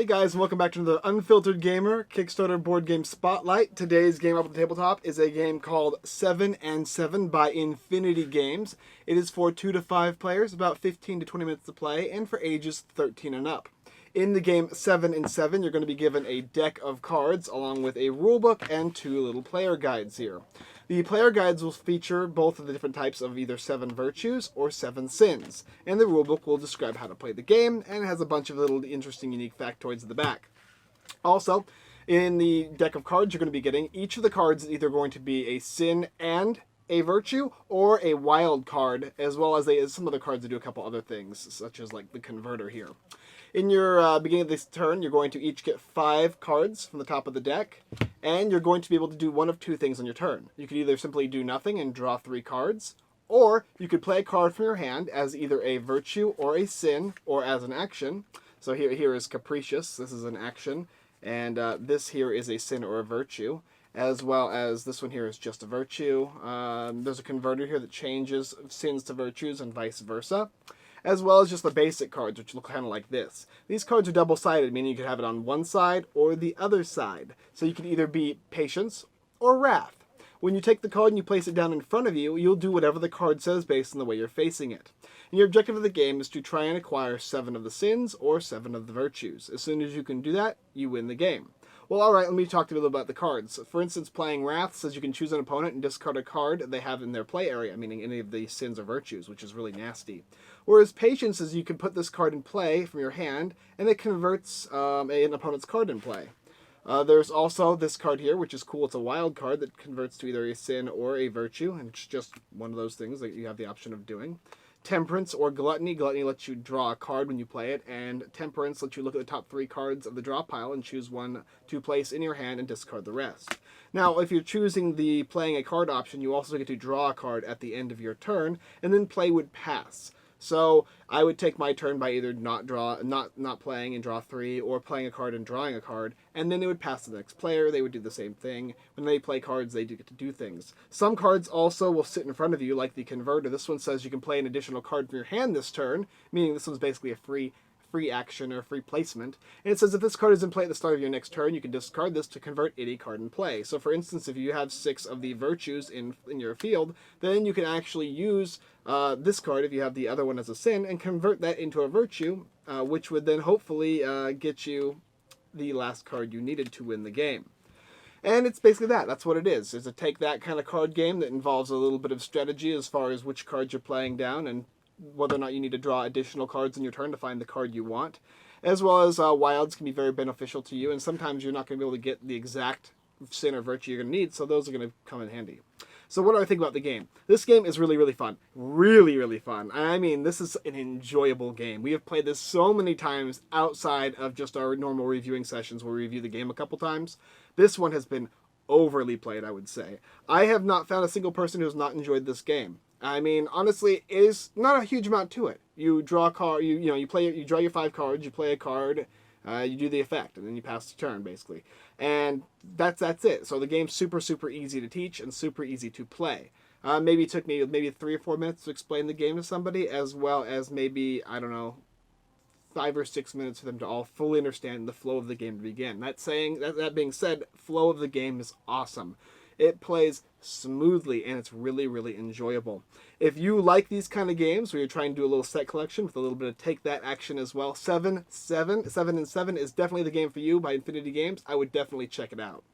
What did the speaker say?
Hey guys, and welcome back to another Unfiltered Gamer Kickstarter board game spotlight. Today's game up on the tabletop is a game called 7 and 7 by Infinity Games. It is for 2 to 5 players, about 15 to 20 minutes to play, and for ages 13 and up. In the game 7 and 7, you're going to be given a deck of cards along with a rulebook and 2 little player guides here. The player guides will feature both of the different types of either 7 virtues or 7 sins, and the rulebook will describe how to play the game and has a bunch of little interesting unique factoids at the back. Also, in the deck of cards you're going to be getting, each of the cards is either going to be a sin and a virtue or a wild card, as well as some other cards that do a couple other things, such as like the converter here. In your beginning of this turn, you're going to each get 5 cards from the top of the deck, and you're going to be able to do one of 2 things on your turn. You could either simply do nothing and draw 3 cards, or you could play a card from your hand as either a virtue or a sin, or as an action. So here is Capricious, this is an action, and this here is a sin or a virtue, as well as this one here is just a virtue. There's a converter here that changes sins to virtues and vice versa, as well as just the basic cards, which look kind of like this. These cards are double-sided, meaning you could have it on one side or the other side. So you can either be Patience or Wrath. When you take the card and you place it down in front of you, you'll do whatever the card says based on the way you're facing it. And your objective of the game is to try and acquire 7 of the sins or 7 of the virtues. As soon as you can do that, you win the game. Well, alright, let me talk to you a little about the cards. For instance, playing Wrath says you can choose an opponent and discard a card they have in their play area, meaning any of the sins or virtues, which is really nasty. Whereas Patience says you can put this card in play from your hand, and it converts an opponent's card in play. There's also this card here, which is cool. It's a wild card that converts to either a sin or a virtue, and it's just one of those things that you have the option of doing. Temperance or Gluttony. Gluttony lets you draw a card when you play it, and Temperance lets you look at the top 3 cards of the draw pile and choose one to place in your hand and discard the rest. Now, if you're choosing the playing a card option, you also get to draw a card at the end of your turn, and then play would pass. So I would take my turn by either not playing and draw 3, or playing a card and drawing a card, and then it would pass to the next player. They would do the same thing. When they play cards, they do get to do things. Some cards also will sit in front of you, like the Converter. This one says you can play an additional card from your hand this turn, meaning this one's basically a free action or free placement. And it says if this card is in play at the start of your next turn, you can discard this to convert any card in play. So for instance, if you have 6 of the virtues in your field, then you can actually use this card, if you have the other one as a sin, and convert that into a virtue, which would then hopefully get you the last card you needed to win the game. And it's basically that. That's what it is. It's a take that kind of card game that involves a little bit of strategy as far as which cards you're playing down and whether or not you need to draw additional cards in your turn to find the card you want. As well as wilds can be very beneficial to you, and sometimes you're not going to be able to get the exact sin or virtue you're going to need, so those are going to come in handy. So what do I think about the game? This game is really, really fun. Really, really fun. I mean, this is an enjoyable game. We have played this so many times outside of just our normal reviewing sessions where we review the game a couple times. This one has been overly played, I would say. I have not found a single person who has not enjoyed this game. I mean, honestly, it is not a huge amount to it. You draw a card, you draw your 5 cards, you play a card, you do the effect, and then you pass the turn, basically. And that's it. So the game's super, super easy to teach and super easy to play. Maybe it took me 3 or 4 minutes to explain the game to somebody, as well as maybe, I don't know, 5 or 6 minutes for them to all fully understand the flow of the game to begin. That being said, flow of the game is awesome. It plays smoothly, and it's really, really enjoyable. If you like these kind of games where you're trying to do a little set collection with a little bit of take that action as well, 7 and 7 is definitely the game for you by Infinity Games. I would definitely check it out.